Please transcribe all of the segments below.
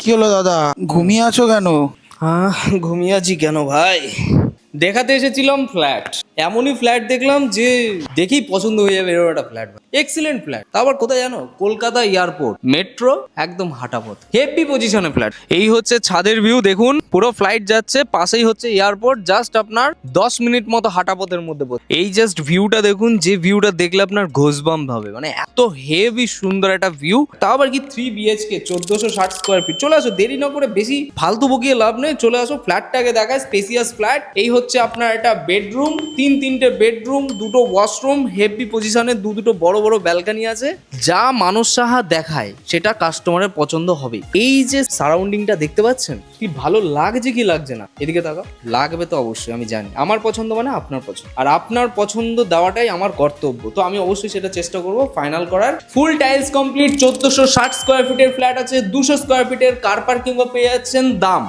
কি হলো দাদা, ঘুমিয়ে আছো কেন? ঘুমিয়ে আছি কেন ভাই? দেখাতে এসেছিলাম ফ্ল্যাট, এমনই ফ্ল্যাট দেখলাম যে দেখেই পছন্দ হয়ে যাবে এরকম একটা ফ্ল্যাট। এক্সিলেন্ট ফ্ল্যাট, তারপর কোথায় জানো? কলকাতা এয়ারপোর্ট, মেট্রো, একদম হাঁটাপথ, হেভি পজিশনে ফ্ল্যাট। এই হচ্ছে ছাদের ভিউ, দেখুন পুরো ফ্লাইট যাচ্ছে, পাশেই হচ্ছে এয়ারপোর্ট, জাস্ট আপনার 10 মিনিট মতো হাঁটাপথের মধ্যে পড়ছে। এই জাস্ট ভিউটা দেখুন, যে ভিউটা দেখলে আপনার ঘোষবাম্প হবে, মানে এত হেভি সুন্দর একটা ভিউ। তাও আবার কি 3 BHK, 1460 স্কোয়ার ফিট। চলে আসো, দেরি না করে, বেশি ফালতু বকিয়ে লাভ নেই, চলে আসো ফ্ল্যাটটাকে দেখায়। Spacious flat. এই হচ্ছে আপনার একটা বেডরুম, তিনটে বেডরুম, দুটো ওয়াশরুম, হেভি পজিশনে, দুটো বড় বড় ব্যালকনি আছে। যা মানস সাহা দেখায় সেটা কাস্টমারের পছন্দ হবে। এই যে সারাউন্ডিংটা দেখতে পাচ্ছেন, কি ভালো লাগছে কি লাগছে না? এদিকে তাকাও, লাগবে তো অবশ্যই, আমি জানি। আমার পছন্দ মানে আপনার পছন্দ, আর আপনার পছন্দ দেওয়াটাই আমার কর্তব্য। তো আমি অবশ্যই সেটা চেষ্টা করব ফাইনাল করার। ফুল টাইলস কমপ্লিট, 1460 স্কোয়ার ফিটের ফ্ল্যাট আছে। 200 স্কোয়ার ফিটের কার পার্কিংও পেয়ে যাচ্ছেন। দাম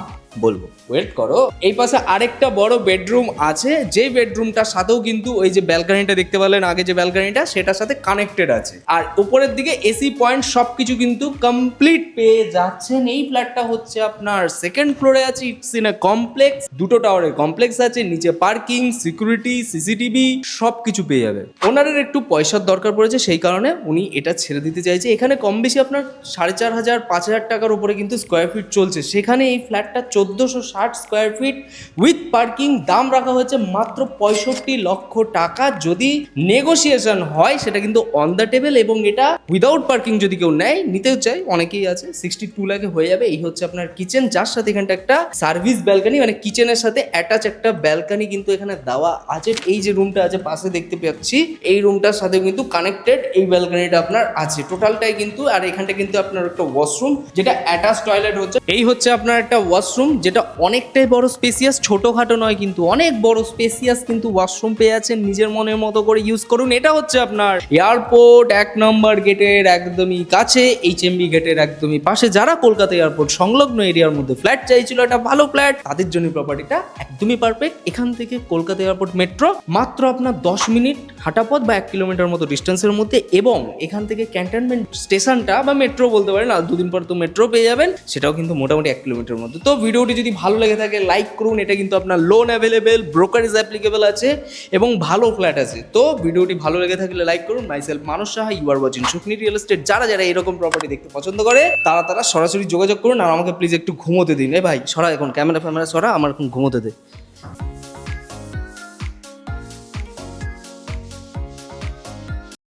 বলবো, ওয়েট করো। এই পাশে আরেকটা বড় বেডরুম আছে, যে বেডরুমটার সাথেও কিন্তু ওই যে ব্যালকনিটা দেখতে পেলেন আগে, যে ব্যালকনিটা, সেটার সাথে কানেক্টেড আছে। আর উপরের দিকে এসি পয়েন্ট, সবকিছু কিন্তু কমপ্লিট পেয়ে যাচ্ছেন। এই ফ্ল্যাটটা হচ্ছে আপনার সেকেন্ড ফ্লোরে আছে, ইটস ইন এ কমপ্লেক্স। দুটো টাওয়ারের কমপ্লেক্স আছে, নিচে পার্কিং, সিকিউরিটি, সিসিটিভি সবকিছু পেয়ে যাবে। ওনারের একটু পয়সার দরকার পড়েছে, সেই কারণে উনি এটা ছেড়ে দিতে চাইছে। এখানে কম বেশি আপনার 4500 5000 টাকার উপরে কিন্তু স্কোয়ার ফিট চলছে, সেখানে এই ফ্ল্যাটটা 1460 স্কোয়ার ফিট উইথ পার্কিং, দাম রাখা হয়েছে মাত্র 65 লক্ষ টাকা। যদি নেগোসিয়েশন হয় সেটা কিন্তু অন দ্য টেবিল, এবং এটা উইদাউট পার্কিং যদি কেউ নেয়, নিতেও চাই, অনেকেই আছে, 62 লাখে হয়ে যাবে। এই হচ্ছে আপনার কিচেন, যার সাথে এখানটা একটা সার্ভিস ব্যালকনি, মানে কিচেনের সাথে অ্যাটাচ একটা ব্যালকনি কিন্তু এখানে দেওয়া আছে। এই যে রুমটা আছে পাশে দেখতে পাচ্ছি, এই রুমটার সাথে কিন্তু কানেক্টেড এই ব্যালকনিটা আপনার আছে টোটালটাই কিন্তু। আর এখানটা কিন্তু আপনার একটা ওয়াশরুম, যেটা অ্যাটাচ টয়লেট হচ্ছে। এই হচ্ছে আপনার একটা ওয়াশরুম, যেটা অনেকটাই বড় স্পেসিয়াস, ছোটখাটো নয় কিন্তু, অনেক বড় স্পেসিয়াস কিন্তু ওয়াশরুম পেয়ে আছেন। নিজের মনের মতো করে ইউজ করুন। এটা হচ্ছে আপনার এয়ারপোর্ট 1 নম্বর গেটের একদমই কাছে, HMB গেটের একদমই পাশে। যারা কলকাতা এয়ারপোর্ট সংলগ্ন এরিয়ার মধ্যে ফ্ল্যাট চাইছিল, একটা ভালো ফ্ল্যাট, তাদের জন্য প্রপার্টিটা একদমই পারফেক্ট। এখান থেকে কলকাতা এয়ারপোর্ট মেট্রো মাত্র আপনার 10 মিনিট হাঁটাপথ বা 1 কিলোমিটার মতো ডিস্টেন্সের মধ্যে, এবং এখান থেকে ক্যান্টনমেন্ট স্টেশনটা বা মেট্রো বলতে পারেন, আর 2 দিন পর তো মেট্রো পেয়ে যাবেন, সেটাও কিন্তু মোটামুটি 1 কিলোমিটার মধ্যে। তো ভিডিওটি যদি ভালো লেগে থাকে লাইক করুন। এটা কিন্তু আপনার লোন অ্যাভেলেবেল, ব্রোকারেজ অ্যাপ্লিকেবল আছে, এবং ভালো ফ্ল্যাট আছে। তো ভিডিওটি ভালো লেগে থাকলে লাইক করুন। Myself Manas Saha, you are watching Sukni real estate. যারা এরকম প্রপার্টি দেখতে পছন্দ করে, তারা সরাসরি যোগাযোগ করুন। আর আমাকে প্লিজ একটু ঘুমোতে দিন। ভাই সরা, এখন ক্যামেরা ফ্যামেরা সরা, আমার এখন ঘুমোতে দে।